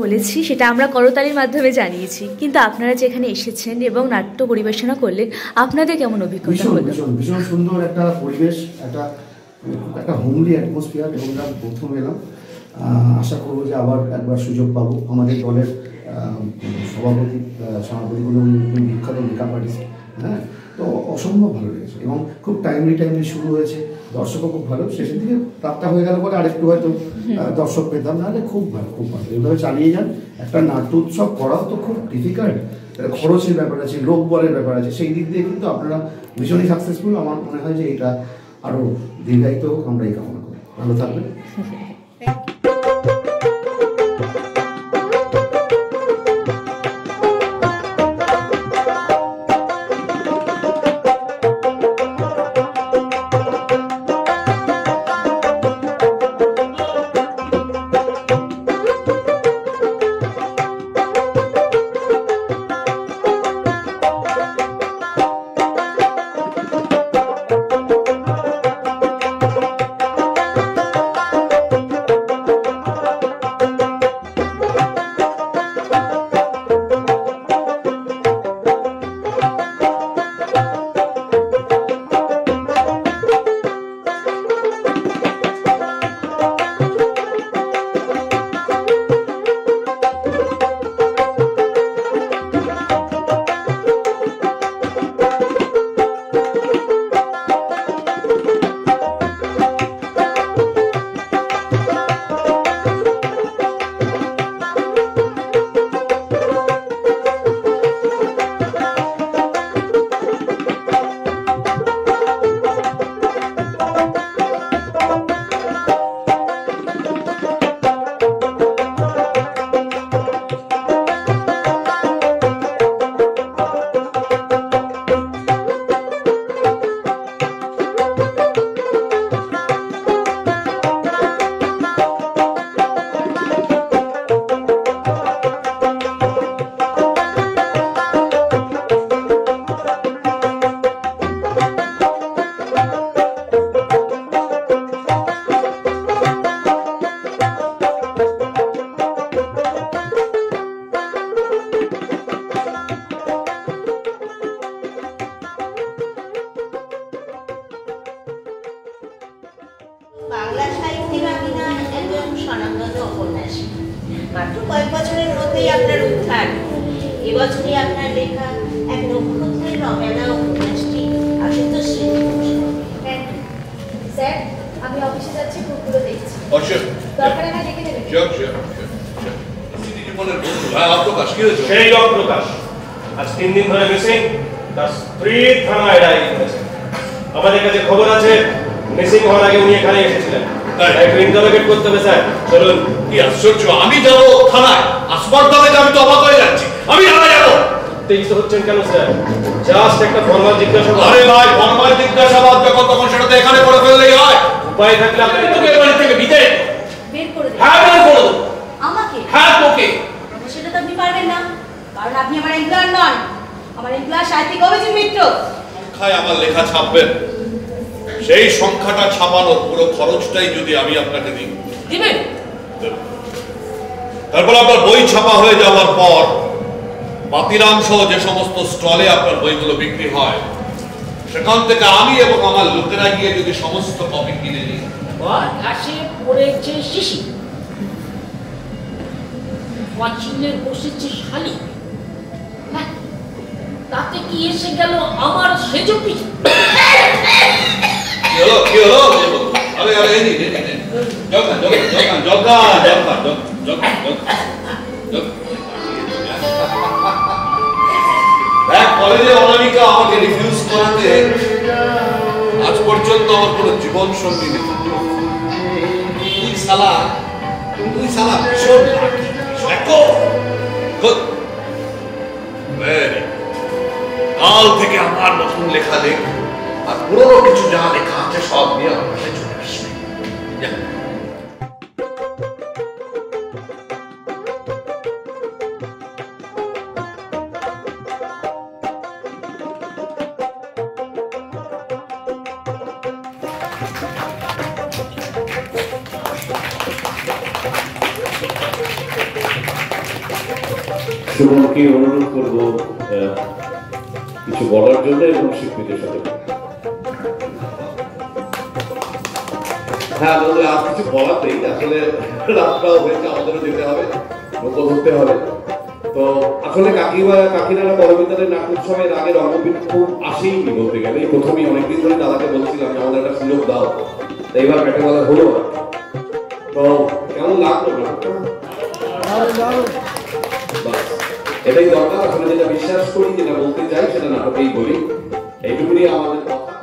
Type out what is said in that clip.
বলেছি সেটা আমরা করতালির মাধ্যমে জানিয়েছি, কিন্তু আপনারা যেখানে এসেছেন এবং নাট্য পরিবেশনা করলেন, আপনাদের কেমন অভিজ্ঞতা হলো? ভীষণ সুন্দর একটা পরিবেশ, একটা হোমলি অ্যাটমসফিয়ার। এবং প্রথম এলাম, আশা করবো যে আবার একবার সুযোগ পাবো। আমাদের দলের সভাপতিগুলো বিখ্যাত মেকআপ আর্টিস্ট, হ্যাঁ, তো অসম্ভব ভালো লেগেছে এবং খুব টাইমলি শুরু হয়েছে। দর্শকও খুব ভালো, শেষের দিকে প্রাপ্তা হয়ে গেল বলে আরেকটু হয়তো দর্শক পেতাম, নাহলে খুব ভালো এইভাবে চালিয়ে যান। একটা নাট্য উৎসব করাও তো খুব ডিফিকাল্ট, খরচের ব্যাপার আছে, লোক বলের ব্যাপার আছে, সেই দিক দিয়ে কিন্তু আপনারা ভীষণই সাকসেসফুল। আমার মনে হয় যে এটা আরও দীর্ঘায়িত হোক, আমরা এই কামনা করি। ভালো থাকবেন। বাংলা সাহিত্যের আমি না একজন স্বনামধন্য উপন্যাসী। মাত্র কয়েক বছরের মধ্যেই আপনার উত্থান। এবছরই আপনার লেখা এক নক্ষত্রের রমেলা উপন্যাসটি আশুতোষ স্যার, আমি অফিসে যাচ্ছি, বুকগুলো দেখছি। দরকার না দেখে নেবেন। সেই অপ্রকাশ আজ 3 দিন ধরে মিসিং, তার স্ত্রী থানায় ডায়েরি করেছে। আমাদের কাছে খবর আছে মিসিং হওয়ার আগে উনি এখানে এসেছিলেন। একটু ইন্টারোগেট করতে হবে স্যার। চলুন। কি আশ্চর্য, আমি যাবো থানায়? আসবার দামে আমি তো অবাক হয়ে যাচ্ছি। আমি থানায় যাবো? উত্তেজিত হচ্ছেন কেন স্যার? জাস্ট একটা ফর্মাল জিজ্ঞাসাবাদ। আরে ভাই, ফর্মাল জিজ্ঞাসাবাদ যখন তখন সেটা তো এখানে করে ফেললেই হয়। উপায় থাকলে আপনি তোকে বাড়ি থেকে বিদায় বের করে দেন। হ্যাঁ, বের করে দেবো। আমাকে? হ্যাঁ, তোকে। সেটা তো আপনি পারবেন না, কারণ আপনি আমার এমপ্লয়ার নন। আমার এমপ্লয়ার সাহিত্যিক অভিজিৎ মিত্র। সংখ্যায় আমার লেখা ছাপবেন, সেই সংখ্যাটা ছাপানোর পুরো খরচটাই যদি আমি আপনাকে দিই, দিবেন? তারপর আপনার বই ছাপা হয়ে যাওয়ার পর বাতিরাম সহ যে সমস্ত স্টলে আপনার বইগুলো বিক্রি হয়, সেখান থেকে আমি এবং আমার লোকেরা গিয়ে যদি সমস্ত কপি কিনে নিই, ঘাসে পড়েছে শিশি, পাঁচিলে বসেছে শালি, তাতে কি এসে গেল আমার সেজ পিছু? কি হলো? আরে আরে এই নে নে কলেজে অনামিকা আমাকে রিফিউজ করাতে আজ পর্যন্ত আমার কোনো জীবন সঙ্গী নেই। তুই শালা ভীষণ কাল থেকে আমার নতুন লেখা লেখ, আর পুরোনো কিছু যা লেখা আছে সব নিয়ে আমার কাছে চলে আসবে। সুমনকে অনুরোধ করবো কিছু বলার জন্য এবং শিল্পীদের সাথে। হ্যাঁ আমাদের আর কিছু বলার নেই, আসলে রাতটাও হয়েছে, আমাদেরও যেতে হবে, নৌকো ধরতে হবে। তো আসলে কাকিনারা বড়বিদ্যালয়ের নাট্য উৎসবের আগে রঙ্গপিঠ খুব আসেই বলতে গেলে, প্রথমেই অনেকদিন ধরে দাদাকে বলছিলাম যে আমাদের একটা সুযোগ দাও, এইবার ব্যাটে বলা হলো। তো কেমন লাগলো নাটকটা? এটাই দরকার। আসলে যেটা বিশ্বাস করি, যেটা বলতে চাই সেটা নাটকেই বলি, এইটুকুনি আমাদের কথা।